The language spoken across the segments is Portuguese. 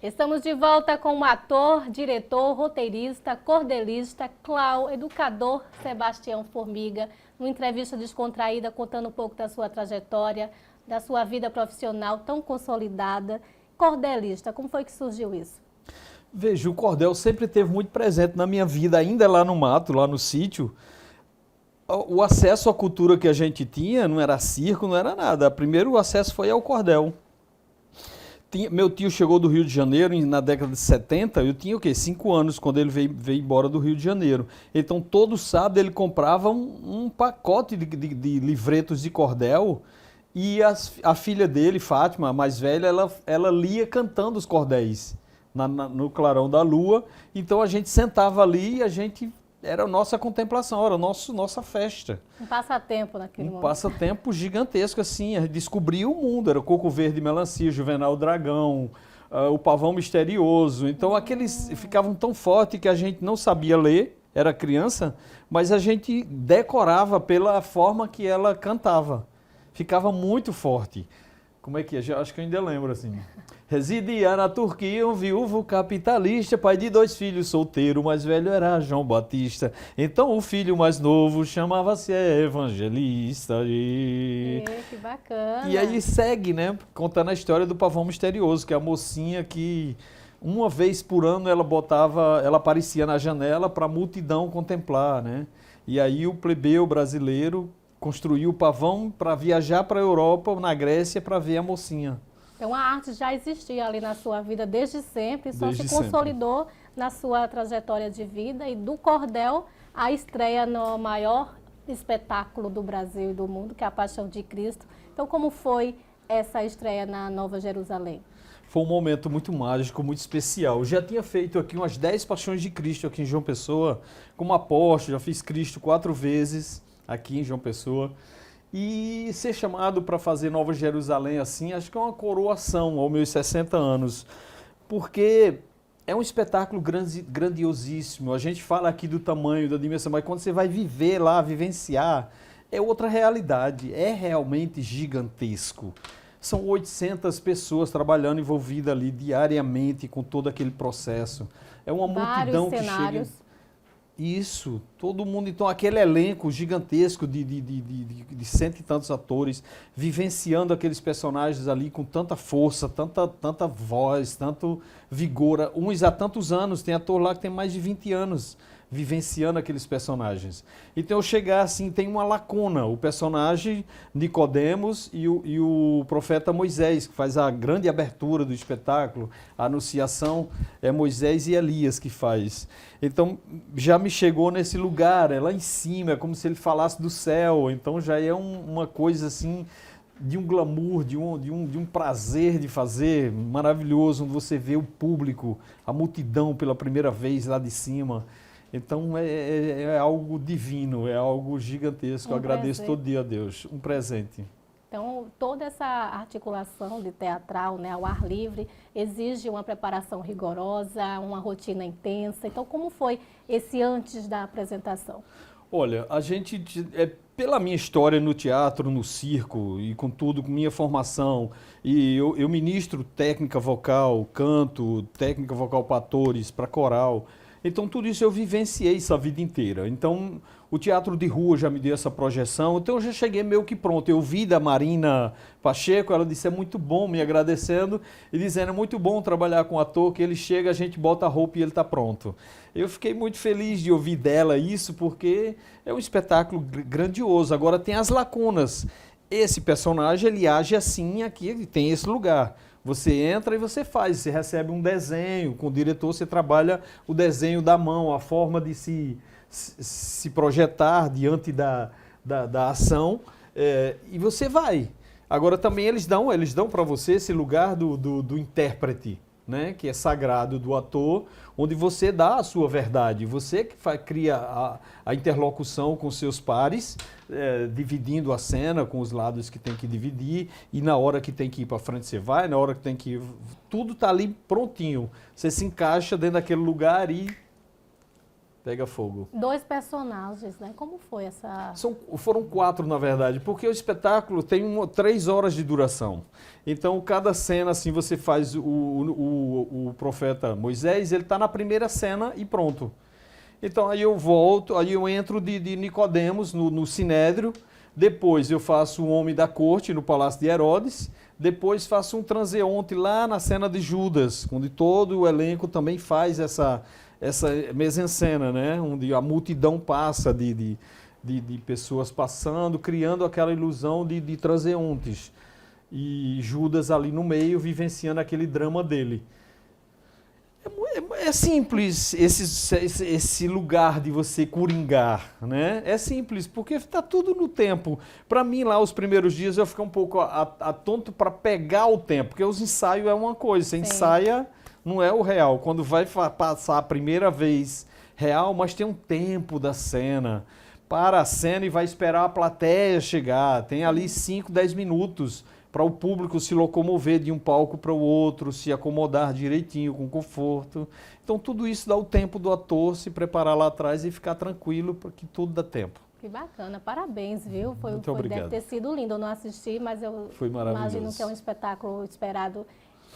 Estamos de volta com o ator, diretor, roteirista, cordelista, clown, educador Sebastião Formiga, numa entrevista descontraída contando um pouco da sua trajetória, da sua vida profissional tão consolidada. Cordelista, como foi que surgiu isso? Veja, o cordel sempre esteve muito presente na minha vida, ainda lá no mato, lá no sítio. O acesso à cultura que a gente tinha não era circo, não era nada. Primeiro o acesso foi ao cordel. Meu tio chegou do Rio de Janeiro na década de 70, eu tinha o quê? 5 anos quando ele veio embora do Rio de Janeiro. Então todo sábado ele comprava um pacote de livretos de cordel e a filha dele, Fátima, a mais velha, ela lia cantando os cordéis no clarão da lua. Então a gente sentava ali e a gente... Era a nossa contemplação, era a nossa festa. Um passatempo naquele momento. Um passatempo gigantesco, assim, descobrir o mundo. Era o coco verde e melancia, Juvenal Dragão, o pavão misterioso. Então aqueles ficavam tão fortes que a gente não sabia ler, era criança, mas a gente decorava pela forma que ela cantava. Ficava muito forte. Como é que é? Acho que eu ainda lembro, assim. Residia na Turquia um viúvo capitalista, pai de 2 filhos, solteiro, o mais velho era João Batista. Então o filho mais novo chamava-se Evangelista. Que bacana. E aí segue, né, contando a história do pavão misterioso, que é a mocinha que uma vez por ano ela aparecia na janela para a multidão contemplar, né? E aí o plebeu brasileiro construiu o pavão para viajar para a Europa, na Grécia, para ver a mocinha. Então a arte já existia ali na sua vida desde sempre, só Desde se consolidou na sua trajetória de vida e do cordel a estreia no maior espetáculo do Brasil e do mundo, que é a Paixão de Cristo. Então como foi essa estreia na Nova Jerusalém? Foi um momento muito mágico, muito especial. Eu já tinha feito aqui umas 10 Paixões de Cristo aqui em João Pessoa, como apóstolo, já fiz Cristo 4 vezes aqui em João Pessoa. E ser chamado para fazer Nova Jerusalém assim, acho que é uma coroação aos meus 60 anos, porque é um espetáculo grandiosíssimo. A gente fala aqui do tamanho, da dimensão, mas quando você vai viver lá, vivenciar, é outra realidade, é realmente gigantesco. São 800 pessoas trabalhando envolvidas ali diariamente com todo aquele processo. É uma multidão que chega... Isso, todo mundo, então aquele elenco gigantesco de cento e tantos atores, vivenciando aqueles personagens ali com tanta força, tanta voz, tanto vigor, uns há tantos anos, tem ator lá que tem mais de 20 anos vivenciando aqueles personagens. Então eu chegar assim, tem uma lacuna, o personagem Nicodemos e o profeta Moisés, que faz a grande abertura do espetáculo, a anunciação é Moisés e Elias que faz. Então já me chegou nesse lugar, é lá em cima, é como se ele falasse do céu, então já é uma coisa assim, de um glamour, de um prazer de fazer, maravilhoso, onde você vê o público, a multidão pela primeira vez lá de cima. Então é algo divino, é algo gigantesco. Eu agradeço todo dia a Deus. Um presente. Então, toda essa articulação de teatral, né, ao ar livre, exige uma preparação rigorosa, uma rotina intensa. Então, como foi esse antes da apresentação? Olha, a gente, pela minha história no teatro, no circo e com tudo, com minha formação, e eu ministro técnica vocal, canto, técnica vocal para atores, para coral. Então, tudo isso eu vivenciei essa vida inteira. Então, o teatro de rua já me deu essa projeção. Então, eu já cheguei meio que pronto. Eu vi da Marina Pacheco, ela disse, é muito bom, me agradecendo, e dizendo, é muito bom trabalhar com ator, que ele chega, a gente bota a roupa e ele está pronto. Eu fiquei muito feliz de ouvir dela isso, porque é um espetáculo grandioso. Agora, tem as lacunas. Esse personagem, ele age assim aqui, ele tem esse lugar. Você entra e você faz, você recebe um desenho, com o diretor você trabalha o desenho da mão, a forma de se projetar diante da ação, e você vai. Agora também eles dão para você esse lugar do intérprete, né, que é sagrado do ator, onde você dá a sua verdade, você que cria a interlocução com seus pares, dividindo a cena com os lados que tem que dividir, e na hora que tem que ir para frente você vai, na hora que tem que ir, tudo está ali prontinho, você se encaixa dentro daquele lugar e Pega fogo. 2 personagens, né? Como foi essa... Foram 4, na verdade, porque o espetáculo tem 3 horas de duração. Então, cada cena, assim, você faz o profeta Moisés, ele está na primeira cena e pronto. Então, aí eu volto, aí eu entro de Nicodemos no Sinédrio, depois eu faço o homem da corte no Palácio de Herodes, depois faço um transeunte lá na cena de Judas, onde todo o elenco também faz essa mise-en-scène, né? Onde a multidão passa de pessoas passando, criando aquela ilusão de transeuntes. E Judas ali no meio, vivenciando aquele drama dele. É simples esse lugar de você coringar, né? É simples, porque está tudo no tempo. Para mim, lá, os primeiros dias, eu fico um pouco atento para pegar o tempo, porque os ensaios é uma coisa, você ensaia, não é o real. Quando vai passar a primeira vez real, mas tem um tempo da cena. Para a cena e vai esperar a plateia chegar. Tem ali 5, 10 minutos para o público se locomover de um palco para o outro, se acomodar direitinho, com conforto. Então, tudo isso dá o tempo do ator se preparar lá atrás e ficar tranquilo, porque tudo dá tempo. Que bacana, parabéns, viu? Muito obrigado. Deve ter sido lindo, eu não assisti, mas eu Foi maravilhoso. imagino que é um espetáculo esperado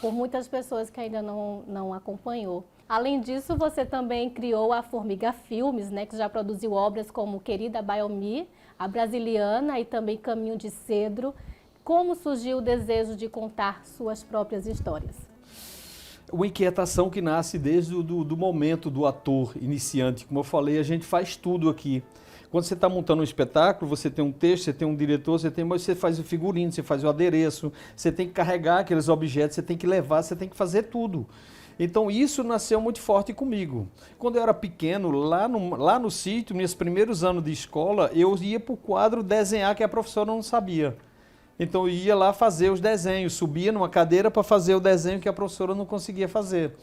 por muitas pessoas que ainda não acompanhou. Além disso, você também criou a Formiga Filmes, né, que já produziu obras como Querida Baiomi, A Brasiliana e também Caminho de Cedro. Como surgiu o desejo de contar suas próprias histórias? Uma inquietação que nasce desde o momento do ator iniciante. Como eu falei, a gente faz tudo aqui. Quando você está montando um espetáculo, você tem um texto, você tem um diretor, mas você faz o figurino, você faz o adereço, você tem que carregar aqueles objetos, você tem que levar, você tem que fazer tudo. Então isso nasceu muito forte comigo. Quando eu era pequeno, lá no sítio, meus primeiros anos de escola, eu ia para o quadro desenhar que a professora não sabia. Então eu ia lá fazer os desenhos, subia numa cadeira para fazer o desenho que a professora não conseguia fazer.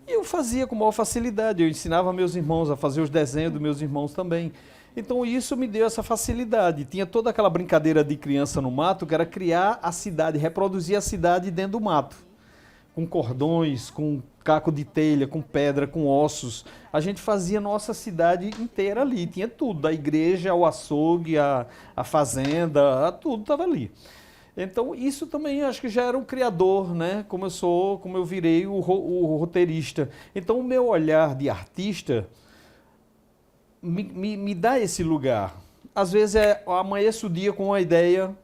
E eu fazia com maior facilidade, eu ensinava meus irmãos a fazer os desenhos dos meus irmãos também. Então isso me deu essa facilidade. Tinha toda aquela brincadeira de criança no mato, que era criar a cidade, reproduzir a cidade dentro do mato. Com cordões, com caco de telha, com pedra, com ossos. A gente fazia nossa cidade inteira ali, tinha tudo, da igreja ao açougue, a fazenda, tudo estava ali. Então isso também acho que já era um criador, né? Como eu virei o roteirista. Então o meu olhar de artista me dá esse lugar. Às vezes eu amanheço o dia com uma ideia.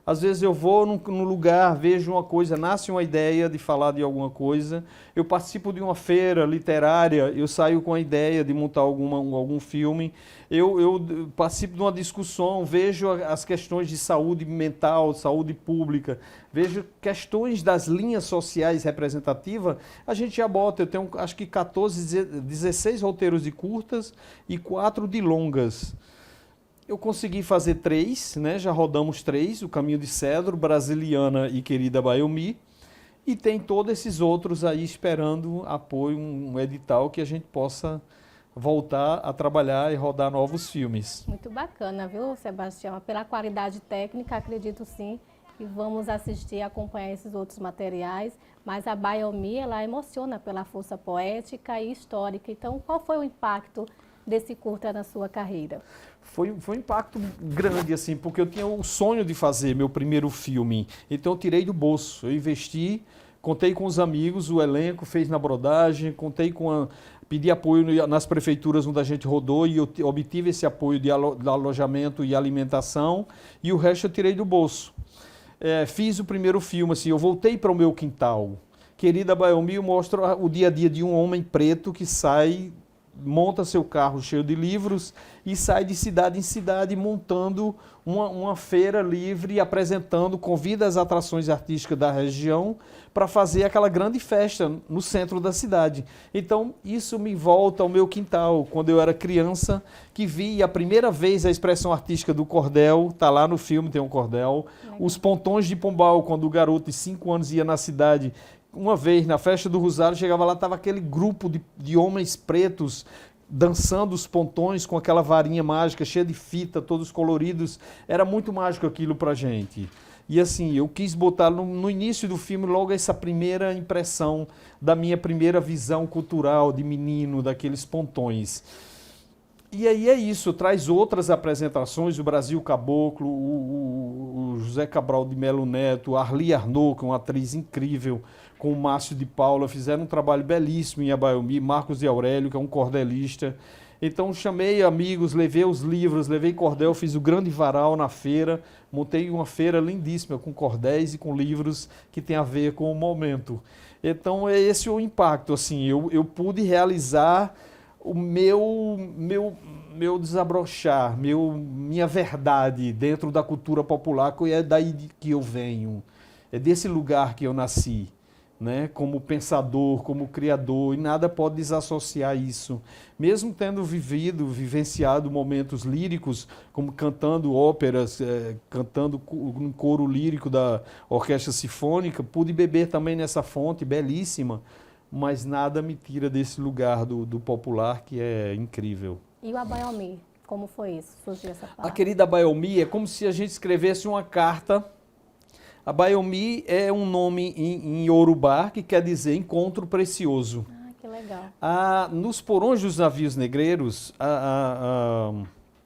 Às vezes eu vou num lugar, vejo uma coisa, nasce uma ideia de falar de alguma coisa. Eu participo de uma feira literária, eu saio com a ideia de montar algum filme. Eu participo de uma discussão, vejo as questões de saúde mental, saúde pública, vejo questões das linhas sociais representativas. A gente já bota, eu tenho acho que 16 roteiros de curtas e 4 de longas. Eu consegui fazer 3, né? Já rodamos 3, O Caminho de Cedro, Brasiliana e Querida Baiomi. E tem todos esses outros aí esperando apoio, um edital que a gente possa voltar a trabalhar e rodar novos filmes. Muito bacana, viu, Sebastião? Pela qualidade técnica, acredito sim, e vamos assistir e acompanhar esses outros materiais. Mas a Baiomi, ela emociona pela força poética e histórica. Então, qual foi o impacto desse curta na sua carreira? Foi um impacto grande, assim, porque eu tinha o sonho de fazer meu primeiro filme. Então eu tirei do bolso, eu investi, contei com os amigos, o elenco fez na brodagem, pedi apoio nas prefeituras onde a gente rodou e eu obtive esse apoio de alojamento e alimentação, e o resto eu tirei do bolso. Fiz o primeiro filme, assim, eu voltei para o meu quintal. Querida Baiomi mostra o dia a dia de um homem preto que monta seu carro cheio de livros e sai de cidade em cidade montando uma feira livre, convida as atrações artísticas da região para fazer aquela grande festa no centro da cidade. Então isso me volta ao meu quintal, quando eu era criança, que vi a primeira vez a expressão artística do cordel, está lá no filme, tem um cordel, os pontões de Pombal, quando o garoto de 5 anos ia na cidade. Uma vez, na festa do Rosário, chegava lá, estava aquele grupo de homens pretos dançando os pontões com aquela varinha mágica, cheia de fita, todos coloridos. Era muito mágico aquilo para a gente. E assim, eu quis botar no início do filme logo essa primeira impressão da minha primeira visão cultural de menino, daqueles pontões. E aí é isso, traz outras apresentações, o Brasil Caboclo, o José Cabral de Melo Neto, a Arli Arnaud, que é uma atriz incrível, com o Márcio de Paula, fizeram um trabalho belíssimo em Abaiomi, Marcos de Aurélio, que é um cordelista. Então chamei amigos, levei os livros, levei cordel, fiz o grande varal na feira, montei uma feira lindíssima com cordéis e com livros que tem a ver com o momento. Então é esse o impacto, assim, eu pude realizar o meu desabrochar, minha verdade dentro da cultura popular, que é daí que eu venho, é desse lugar que eu nasci, né? Como pensador, como criador, e nada pode desassociar isso. Mesmo tendo vivenciado momentos líricos, como cantando óperas, cantando um coro lírico da Orquestra Sinfônica, pude beber também nessa fonte belíssima, mas nada me tira desse lugar do popular, que é incrível. E o Abaiomi, como foi isso? Surgiu essa palavra? A querida Abaiomi é como se a gente escrevesse uma carta. Abaiomi é um nome em Yorubá que quer dizer encontro precioso. Ah, que legal. Nos porões dos navios negreiros,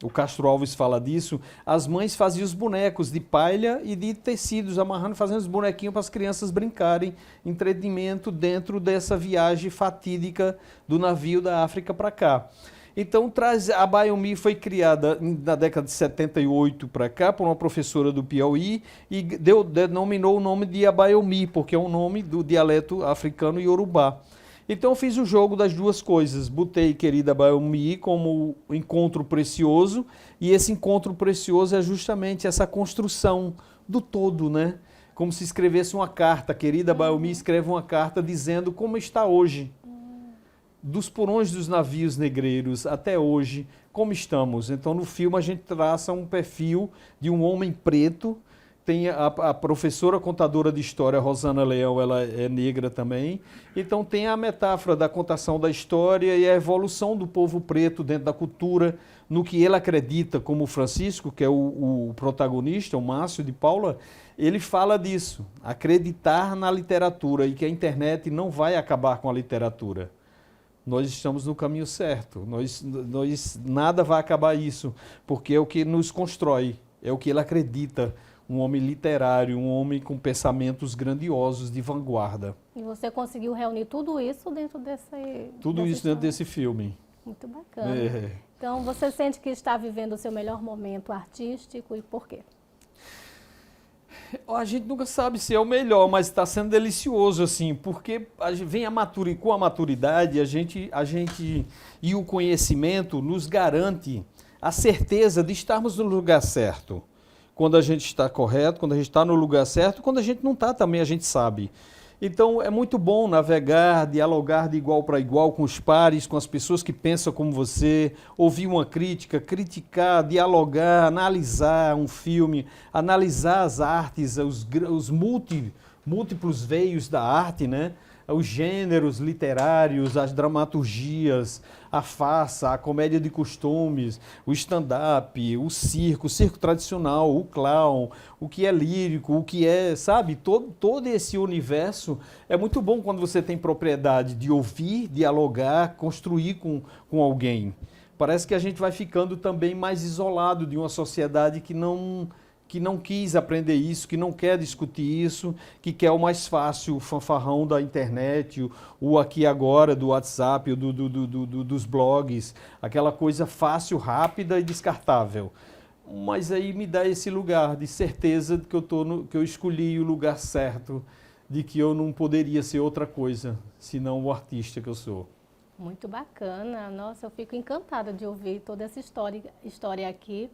o Castro Alves fala disso, as mães faziam os bonecos de palha e de tecidos, amarrando, fazendo os bonequinhos para as crianças brincarem, entretenimento dentro dessa viagem fatídica do navio da África para cá. Então, a Abaiomi foi criada na década de 78 para cá por uma professora do Piauí e denominou o nome de Abaiomi, porque é um nome do dialeto africano iorubá. Então eu fiz o jogo das duas coisas, botei querida Abaiomi como encontro precioso, e esse encontro precioso é justamente essa construção do todo, né? Como se escrevesse uma carta, querida Abaiomi escreve uma carta dizendo como está hoje, dos porões dos navios negreiros até hoje, como estamos. Então no filme a gente traça um perfil de um homem preto. Tem a professora contadora de história, Rosana Leão, ela é negra também. Então tem a metáfora da contação da história e a evolução do povo preto dentro da cultura, no que ele acredita, como o Francisco, que é o protagonista, o Márcio de Paula, ele fala disso, acreditar na literatura e que a internet não vai acabar com a literatura. Nós estamos no caminho certo, nada vai acabar isso, porque é o que nos constrói, é o que ele acredita. Um homem literário, um homem com pensamentos grandiosos de vanguarda. E você conseguiu reunir tudo isso dentro Tudo isso dentro desse filme. Muito bacana. Então, você sente que está vivendo o seu melhor momento artístico e por quê? A gente nunca sabe se é o melhor, mas está sendo delicioso, assim, porque vem com a maturidade, a gente e o conhecimento nos garante a certeza de estarmos no lugar certo. Quando a gente está correto, quando a gente está no lugar certo, quando a gente não está também, a gente sabe. Então é muito bom navegar, dialogar de igual para igual com os pares, com as pessoas que pensam como você, ouvir uma crítica, criticar, dialogar, analisar um filme, analisar as artes, os múltiplos veios da arte, né? Os gêneros literários, as dramaturgias, a farsa, a comédia de costumes, o stand-up, o circo tradicional, o clown, o que é lírico, o que é, sabe, todo esse universo é muito bom quando você tem propriedade de ouvir, dialogar, construir com alguém. Parece que a gente vai ficando também mais isolado de uma sociedade que não quis aprender isso, que não quer discutir isso, que quer o mais fácil, o fanfarrão da internet, o aqui e agora do WhatsApp, dos blogs, aquela coisa fácil, rápida e descartável. Mas aí me dá esse lugar de certeza de que eu escolhi o lugar certo, de que eu não poderia ser outra coisa, senão o artista que eu sou. Muito bacana. Nossa, eu fico encantada de ouvir toda essa história aqui.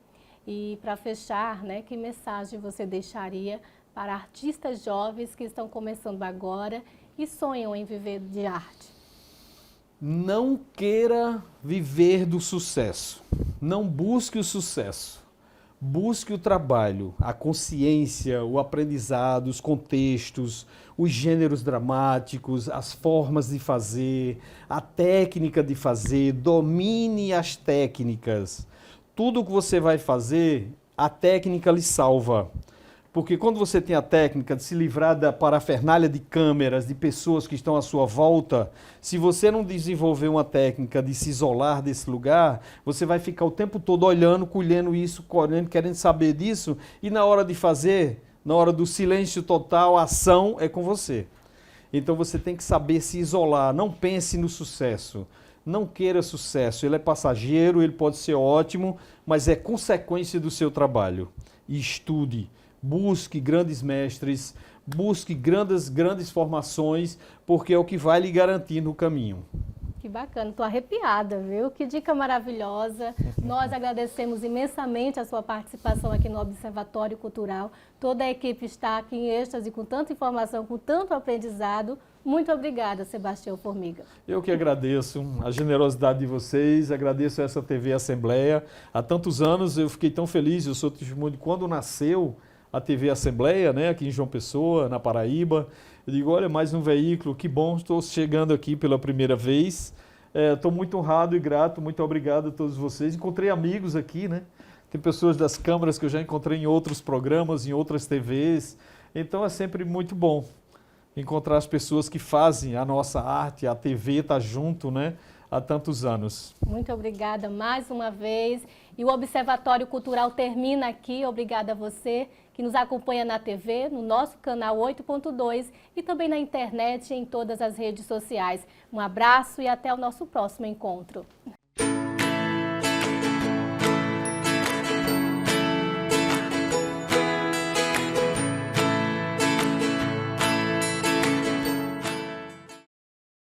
E para fechar, né, que mensagem você deixaria para artistas jovens que estão começando agora e sonham em viver de arte? Não queira viver do sucesso. Não busque o sucesso. Busque o trabalho, a consciência, o aprendizado, os contextos, os gêneros dramáticos, as formas de fazer, a técnica de fazer. Domine as técnicas. Tudo que você vai fazer, a técnica lhe salva. Porque quando você tem a técnica de se livrar da parafernália de câmeras, de pessoas que estão à sua volta, se você não desenvolver uma técnica de se isolar desse lugar, você vai ficar o tempo todo olhando, colhendo isso, colhendo, querendo saber disso, e na hora de fazer, na hora do silêncio total, a ação é com você. Então você tem que saber se isolar, não pense no sucesso. Não queira sucesso, ele é passageiro, ele pode ser ótimo, mas é consequência do seu trabalho. E estude, busque grandes mestres, busque grandes formações, porque é o que vai lhe garantir no caminho. Que bacana, estou arrepiada, viu? Que dica maravilhosa. Nós agradecemos imensamente a sua participação aqui no Observatório Cultural. Toda a equipe está aqui em êxtase com tanta informação, com tanto aprendizado. Muito obrigada, Sebastião Formiga. Eu que agradeço a generosidade de vocês, agradeço a essa TV Assembleia. Há tantos anos eu fiquei tão feliz, eu sou testemunho de quando nasceu a TV Assembleia, né, aqui em João Pessoa, na Paraíba. Eu digo, olha, mais um veículo, que bom, estou chegando aqui pela primeira vez. Estou muito honrado e grato, muito obrigado a todos vocês. Encontrei amigos aqui, né? Tem pessoas das câmaras que eu já encontrei em outros programas, em outras TVs. Então é sempre muito bom encontrar as pessoas que fazem a nossa arte, a TV está junto, né? Há tantos anos. Muito obrigada mais uma vez. E o Observatório Cultural termina aqui. Obrigada a você que nos acompanha na TV, no nosso canal 8.2 e também na internet e em todas as redes sociais. Um abraço e até o nosso próximo encontro.